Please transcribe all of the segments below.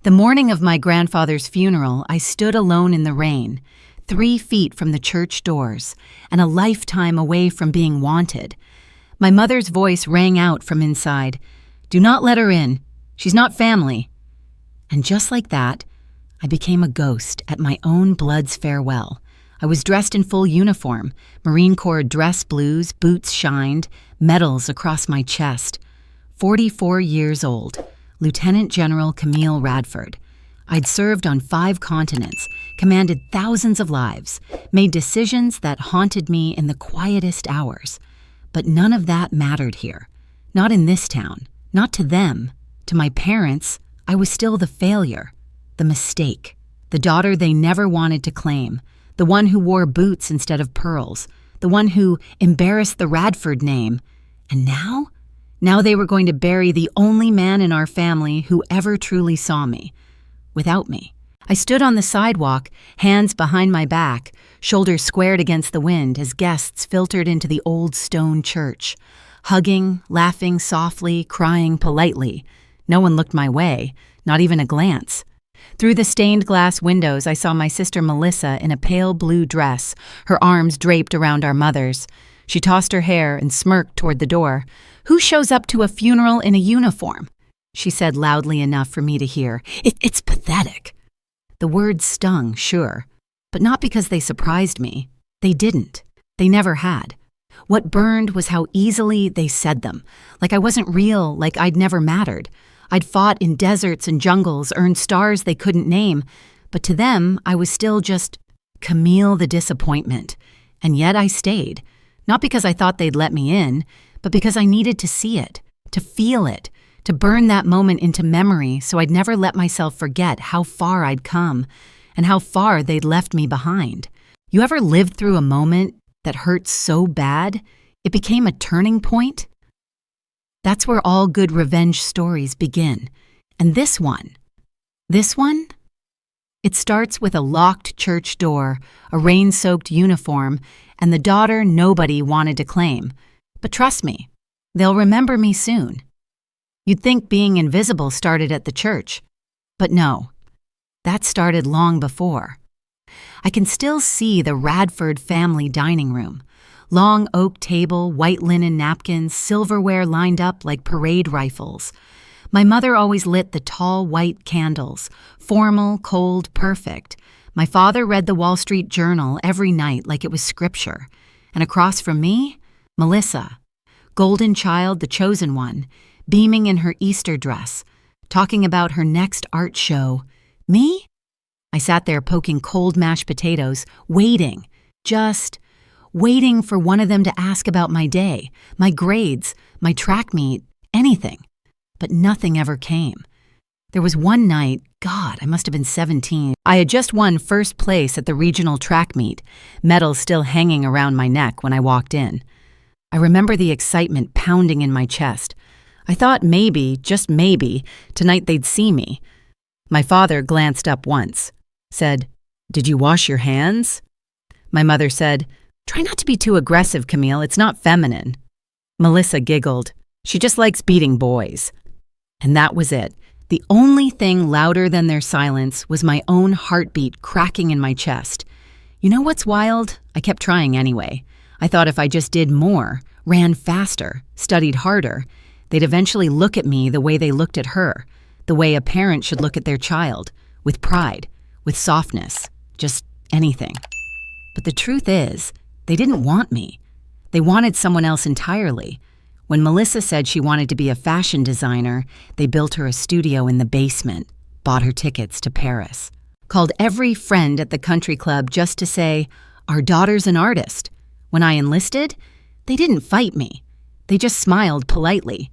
The morning of my grandfather's funeral, I stood alone in the rain, 3 feet from the church doors, and a lifetime away from being wanted. My mother's voice rang out from inside, "Do not let her in. She's not family." And just like that, I became a ghost at my own blood's farewell. I was dressed in full uniform, Marine Corps dress blues, boots shined, medals across my chest. 44 years old, Lieutenant General Camille Radford. I'd served on 5 continents, commanded thousands of lives, made decisions that haunted me in the quietest hours. But none of that mattered here. Not in this town. Not to them. To my parents, I was still the failure, the mistake, the daughter they never wanted to claim, the one who wore boots instead of pearls, the one who embarrassed the Radford name. And now? Now they were going to bury the only man in our family who ever truly saw me. Without me. I stood on the sidewalk, hands behind my back, shoulders squared against the wind as guests filtered into the old stone church, hugging, laughing softly, crying politely. No one looked my way, not even a glance. Through the stained glass windows, I saw my sister Melissa in a pale blue dress, her arms draped around our mother's. She tossed her hair and smirked toward the door. "Who shows up to a funeral in a uniform?" she said loudly enough for me to hear. It's pathetic. The words stung, sure, but not because they surprised me. They didn't. They never had. What burned was how easily they said them, like I wasn't real, like I'd never mattered. I'd fought in deserts and jungles, earned stars they couldn't name, but to them, I was still just Camille the disappointment. And yet I stayed, not because I thought they'd let me in, but because I needed to see it, to feel it, to burn that moment into memory so I'd never let myself forget how far I'd come and how far they'd left me behind. You ever lived through a moment that hurt so bad it became a turning point? That's where all good revenge stories begin. And this one, it starts with a locked church door, a rain-soaked uniform, and the daughter nobody wanted to claim. But trust me, they'll remember me soon. You'd think being invisible started at the church, but no, that started long before. I can still see the Radford family dining room. Long oak table, white linen napkins, silverware lined up like parade rifles. My mother always lit the tall white candles, formal, cold, perfect. My father read the Wall Street Journal every night like it was scripture. And across from me, Melissa, golden child, the chosen one, beaming in her Easter dress, talking about her next art show. Me? I sat there poking cold mashed potatoes, waiting, just waiting for one of them to ask about my day, my grades, my track meet, anything. But nothing ever came. There was one night, God, I must have been 17. I had just won first place at the regional track meet, medals still hanging around my neck when I walked in. I remember the excitement pounding in my chest. I thought maybe, just maybe, tonight they'd see me. My father glanced up once, said, "Did you wash your hands?" My mother said, "Try not to be too aggressive, Camille. It's not feminine." Melissa giggled. "She just likes beating boys." And that was it. The only thing louder than their silence was my own heartbeat cracking in my chest. You know what's wild? I kept trying anyway. I thought if I just did more, ran faster, studied harder, they'd eventually look at me the way they looked at her, the way a parent should look at their child, with pride, with softness, just anything. But the truth is, they didn't want me. They wanted someone else entirely. When Melissa said she wanted to be a fashion designer, they built her a studio in the basement, bought her tickets to Paris, called every friend at the country club just to say, "Our daughter's an artist." When I enlisted, they didn't fight me. They just smiled politely.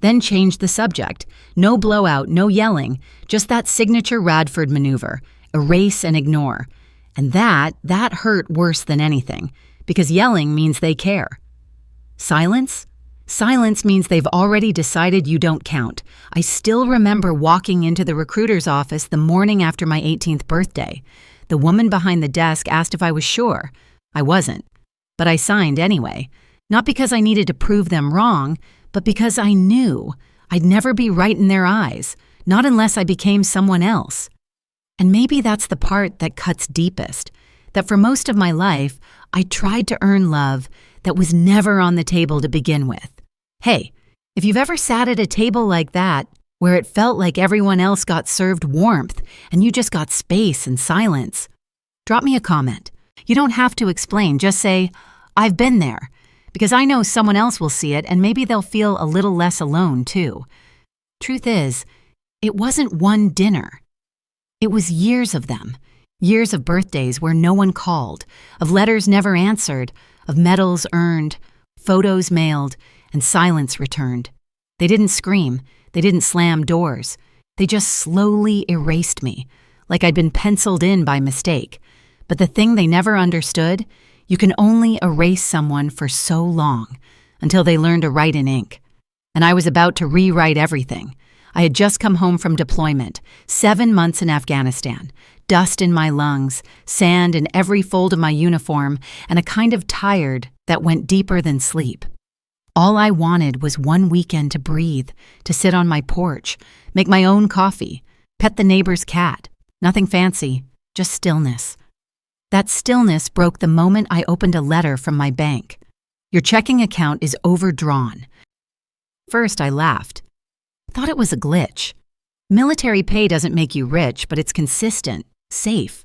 Then changed the subject. No blowout, no yelling, just that signature Radford maneuver, erase and ignore. And that hurt worse than anything, because yelling means they care. Silence? Silence means they've already decided you don't count. I still remember walking into the recruiter's office the morning after my 18th birthday. The woman behind the desk asked if I was sure. I wasn't. But I signed anyway. Not because I needed to prove them wrong, but because I knew I'd never be right in their eyes. not unless I became someone else. And maybe that's the part that cuts deepest, that for most of my life, I tried to earn love that was never on the table to begin with. Hey, if you've ever sat at a table like that, where it felt like everyone else got served warmth and you just got space and silence, drop me a comment. You don't have to explain, just say, "I've been there," because I know someone else will see it and maybe they'll feel a little less alone too. Truth is, it wasn't one dinner. It was years of them, years of birthdays where no one called, of letters never answered, of medals earned, photos mailed, and silence returned. They didn't scream, they didn't slam doors. They just slowly erased me, like I'd been penciled in by mistake. But the thing they never understood, you can only erase someone for so long, until they learn to write in ink. And I was about to rewrite everything. I had just come home from deployment, 7 months in Afghanistan, dust in my lungs, sand in every fold of my uniform, and a kind of tired that went deeper than sleep. All I wanted was one weekend to breathe, to sit on my porch, make my own coffee, pet the neighbor's cat. Nothing fancy, just stillness. That stillness broke the moment I opened a letter from my bank. "Your checking account is overdrawn." First, I laughed. Thought it was a glitch. Military pay doesn't make you rich, but it's consistent, safe.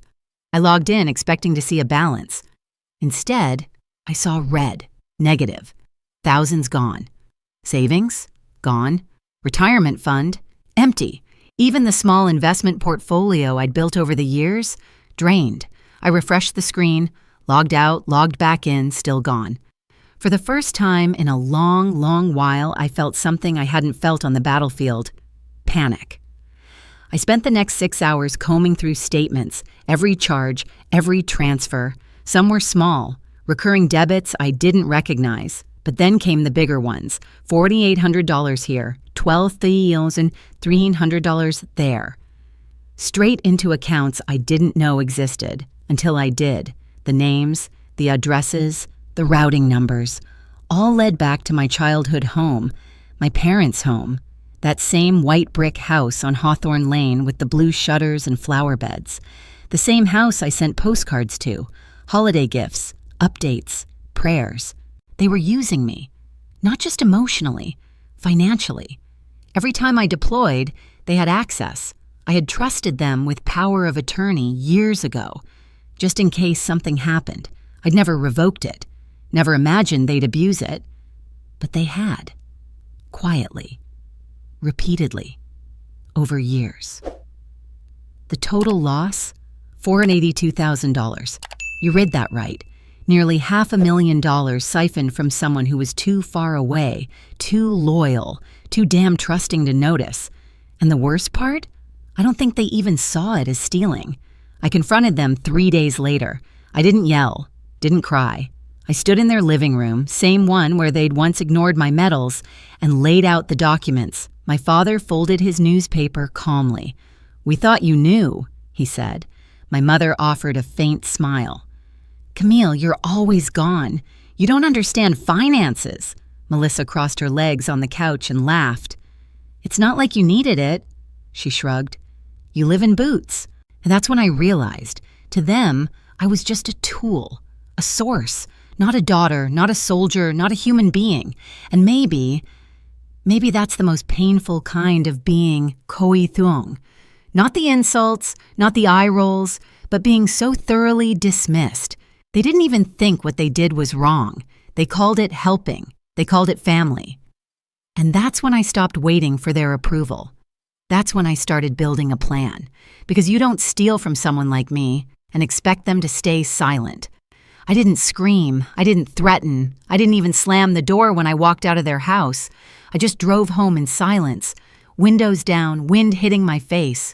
I logged in expecting to see a balance. Instead, I saw red, negative. Thousands gone. Savings? Gone. Retirement fund? Empty. Even the small investment portfolio I'd built over the years? Drained. I refreshed the screen, logged out, logged back in, still gone. For the first time in a long, long while, I felt something I hadn't felt on the battlefield: panic. I spent the next 6 hours combing through statements, every charge, every transfer. Some were small, recurring debits I didn't recognize. But then came the bigger ones: $4,800 here, $12,300 there. Straight into accounts I didn't know existed, until I did. The names, the addresses, the routing numbers, all led back to my childhood home, my parents' home, that same white brick house on Hawthorne Lane with the blue shutters and flower beds, the same house I sent postcards to, holiday gifts, updates, prayers. They were using me, not just emotionally, financially. Every time I deployed, they had access. I had trusted them with power of attorney years ago, just in case something happened. I'd never revoked it, never imagined they'd abuse it. But they had. Quietly. Repeatedly. Over years. The total loss? $482,000. You read that right. Nearly $500,000 siphoned from someone who was too far away, too loyal, too damn trusting to notice. And the worst part? I don't think they even saw it as stealing. I confronted them 3 days later. I didn't yell, didn't cry. I stood in their living room, same one where they'd once ignored my medals, and laid out the documents. My father folded his newspaper calmly. "We thought you knew," he said. My mother offered a faint smile. "Camille, you're always gone. You don't understand finances." Melissa crossed her legs on the couch and laughed. "It's not like you needed it," she shrugged. "You live in Boots." And that's when I realized, to them, I was just a tool, a source, not a daughter, not a soldier, not a human being. And maybe that's the most painful kind of being Koi Thuong. Not the insults, not the eye rolls, but being so thoroughly dismissed. They didn't even think what they did was wrong. They called it helping. They called it family. And that's when I stopped waiting for their approval. That's when I started building a plan. Because you don't steal from someone like me and expect them to stay silent. I didn't scream. I didn't threaten. I didn't even slam the door when I walked out of their house. I just drove home in silence, windows down, wind hitting my face,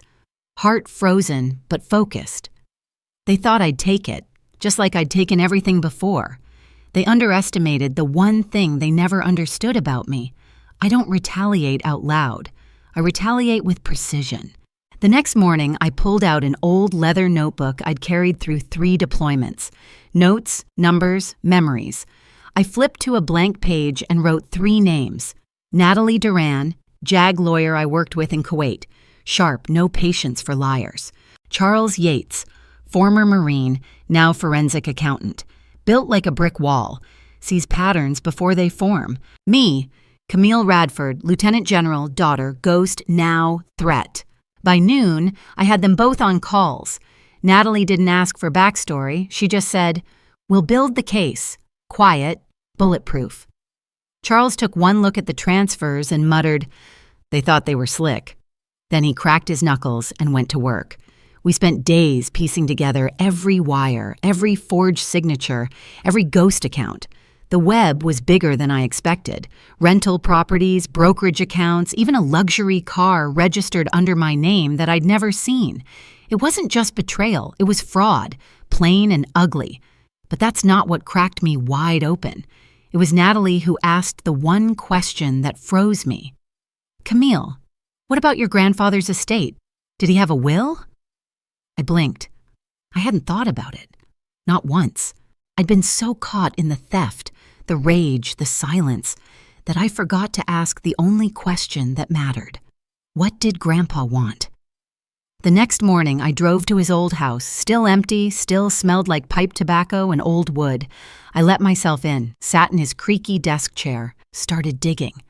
heart frozen but focused. They thought I'd take it, just like I'd taken everything before. They underestimated the one thing they never understood about me. I don't retaliate out loud. I retaliate with precision. The next morning, I pulled out an old leather notebook I'd carried through 3 deployments. Notes, numbers, memories. I flipped to a blank page and wrote 3 names. Natalie Duran, JAG lawyer I worked with in Kuwait. sharp, no patience for liars. Charles Yates, former Marine, now forensic accountant, built like a brick wall, sees patterns before they form. Me, Camille Radford, Lieutenant General, daughter, ghost, now, threat. By noon, I had them both on calls. Natalie didn't ask for backstory. She just said, "We'll build the case. Quiet, bulletproof." Charles took one look at the transfers and muttered, "They thought they were slick." Then he cracked his knuckles and went to work. We spent days piecing together every wire, every forged signature, every ghost account. The web was bigger than I expected. Rental properties, brokerage accounts, even a luxury car registered under my name that I'd never seen. It wasn't just betrayal, it was fraud, plain and ugly. But that's not what cracked me wide open. It was Natalie who asked the one question that froze me. "Camille, what about your grandfather's estate? Did he have a will?" I blinked. I hadn't thought about it. Not once. I'd been so caught in the theft, the rage, the silence, that I forgot to ask the only question that mattered. What did Grandpa want? The next morning, I drove to his old house, still empty, still smelled like pipe tobacco and old wood. I let myself in, sat in his creaky desk chair, started digging.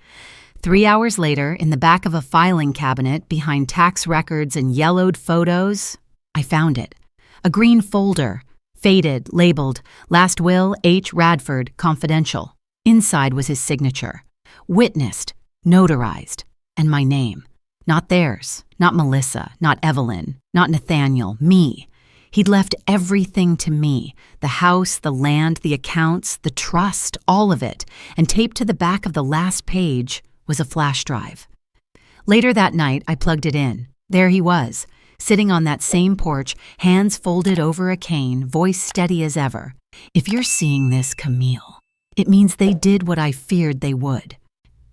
3 hours later, in the back of a filing cabinet behind tax records and yellowed photos, I found it. A green folder, faded, labeled, "Last Will, H. Radford, Confidential." Inside was his signature. Witnessed, notarized, and my name. Not theirs, not Melissa, not Evelyn, not Nathaniel, me. He'd left everything to me, the house, the land, the accounts, the trust, all of it, and taped to the back of the last page was a flash drive. Later that night, I plugged it in. There he was, sitting on that same porch, hands folded over a cane, voice steady as ever. "If you're seeing this, Camille, it means they did what I feared they would.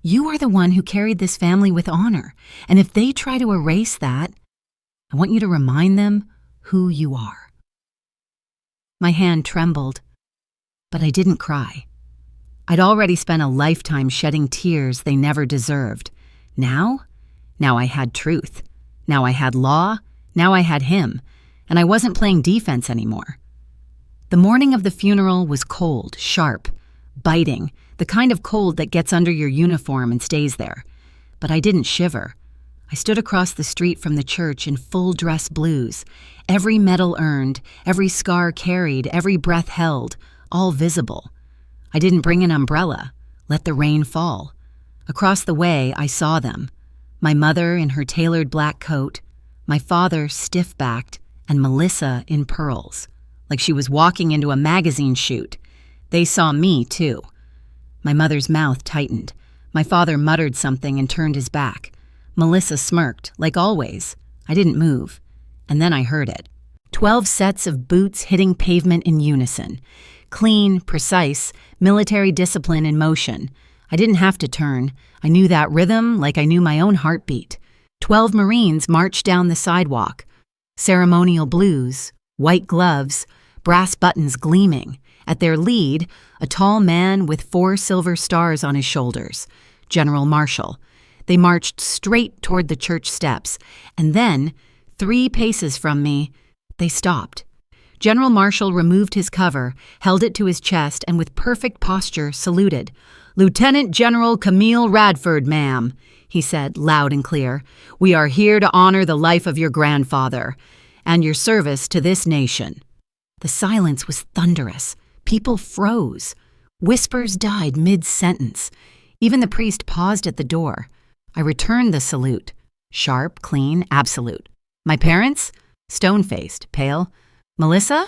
You are the one who carried this family with honor, and if they try to erase that, I want you to remind them who you are." My hand trembled, but I didn't cry. I'd already spent a lifetime shedding tears they never deserved. Now I had truth. Now I had law. Now I had him, and I wasn't playing defense anymore. The morning of the funeral was cold, sharp, biting, the kind of cold that gets under your uniform and stays there. But I didn't shiver. I stood across the street from the church in full dress blues, every medal earned, every scar carried, every breath held, all visible. I didn't bring an umbrella, let the rain fall. Across the way, I saw them. My mother in her tailored black coat, my father stiff-backed, and Melissa in pearls, like she was walking into a magazine shoot. They saw me, too. My mother's mouth tightened. My father muttered something and turned his back. Melissa smirked, like always. I didn't move. And then I heard it. 12 sets of boots hitting pavement in unison. Clean, precise, military discipline in motion. I didn't have to turn. I knew that rhythm like I knew my own heartbeat. 12 Marines marched down the sidewalk. Ceremonial blues, white gloves, brass buttons gleaming. At their lead, a tall man with 4 silver stars on his shoulders, General Marshall. They marched straight toward the church steps, and then, 3 paces from me, they stopped. General Marshall removed his cover, held it to his chest, and with perfect posture saluted. "Lieutenant General Camille Radford, ma'am," he said, loud and clear. "We are here to honor the life of your grandfather and your service to this nation." The silence was thunderous. People froze. Whispers died mid-sentence. Even the priest paused at the door. I returned the salute. Sharp, clean, absolute. My parents? Stone-faced, pale. Melissa?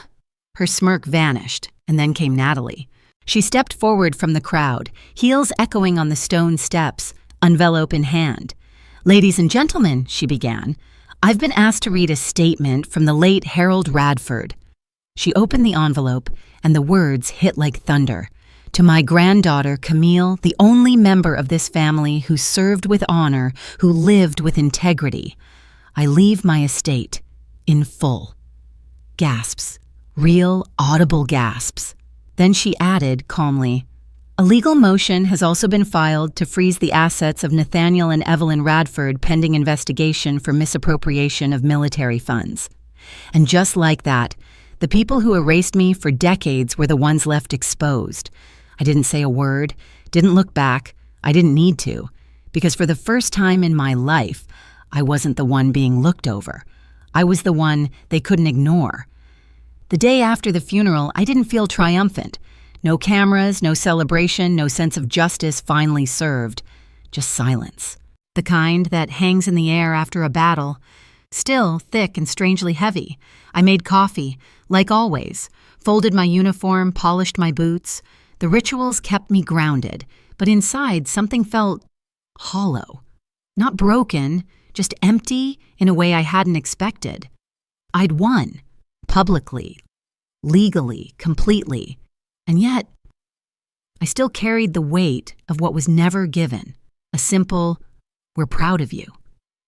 Her smirk vanished, and then came Natalie. She stepped forward from the crowd, heels echoing on the stone steps, envelope in hand. "Ladies and gentlemen," she began, "I've been asked to read a statement from the late Harold Radford." She opened the envelope, and the words hit like thunder. "To my granddaughter, Camille, the only member of this family who served with honor, who lived with integrity, I leave my estate in full." Gasps. Real, audible gasps. Then she added calmly, A legal motion has also been filed to freeze the assets of Nathaniel and Evelyn Radford pending investigation for misappropriation of military funds. And just like that, the people who erased me for decades were the ones left exposed. I didn't say a word, didn't look back, I didn't need to, because for the first time in my life, I wasn't the one being looked over. I was the one they couldn't ignore. The day after the funeral, I didn't feel triumphant. No cameras, no celebration, no sense of justice finally served. Just silence. The kind that hangs in the air after a battle. Still thick and strangely heavy. I made coffee, like always, folded my uniform, polished my boots. The rituals kept me grounded, but inside something felt hollow. Not broken, just empty in a way I hadn't expected. I'd won. Publicly. Legally. Completely. And yet, I still carried the weight of what was never given. A simple, "We're proud of you."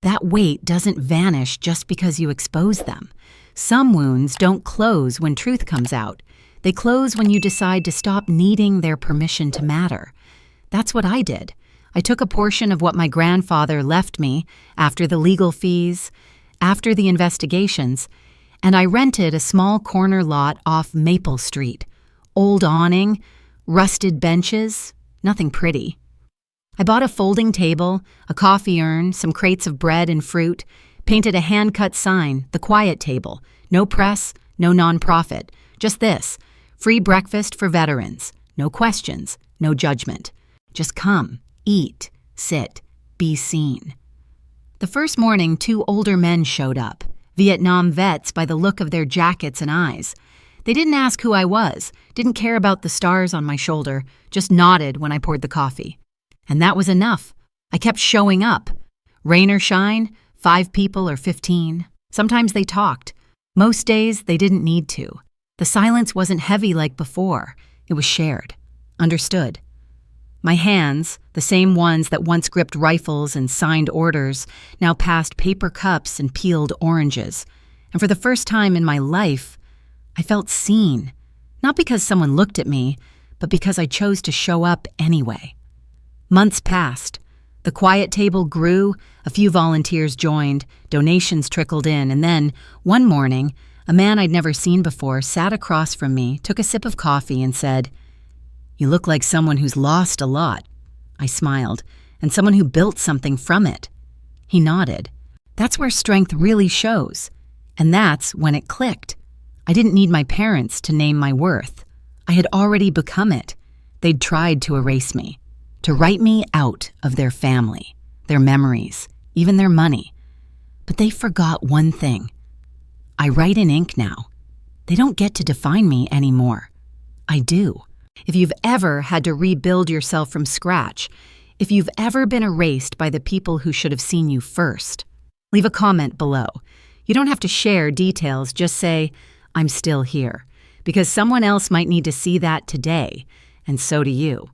That weight doesn't vanish just because you expose them. Some wounds don't close when truth comes out. They close when you decide to stop needing their permission to matter. That's what I did. I took a portion of what my grandfather left me after the legal fees, after the investigations, and I rented a small corner lot off Maple Street. Old awning, rusted benches, nothing pretty. I bought a folding table, a coffee urn, some crates of bread and fruit, painted a hand-cut sign, the quiet table, no press, no nonprofit, just this, free breakfast for veterans, no questions, no judgment. Just come, eat, sit, be seen. The first morning, 2 older men showed up, Vietnam vets by the look of their jackets and eyes. They didn't ask who I was, didn't care about the stars on my shoulder, just nodded when I poured the coffee. And that was enough. I kept showing up. Rain or shine, 5 people or 15. Sometimes they talked. Most days, they didn't need to. The silence wasn't heavy like before. It was shared. Understood. My hands, the same ones that once gripped rifles and signed orders, now passed paper cups and peeled oranges. And for the first time in my life, I felt seen, not because someone looked at me, but because I chose to show up anyway. Months passed. The quiet table grew, a few volunteers joined, donations trickled in, and then, one morning, a man I'd never seen before sat across from me, took a sip of coffee, and said, "You look like someone who's lost a lot." I smiled, "And someone who built something from it." He nodded. That's where strength really shows. And that's when it clicked. I didn't need my parents to name my worth. I had already become it. They'd tried to erase me, to write me out of their family, their memories, even their money. But they forgot one thing. I write in ink now. They don't get to define me anymore. I do. If you've ever had to rebuild yourself from scratch, if you've ever been erased by the people who should have seen you first, leave a comment below. You don't have to share details, just say, "I'm still here," because someone else might need to see that today, and so do you.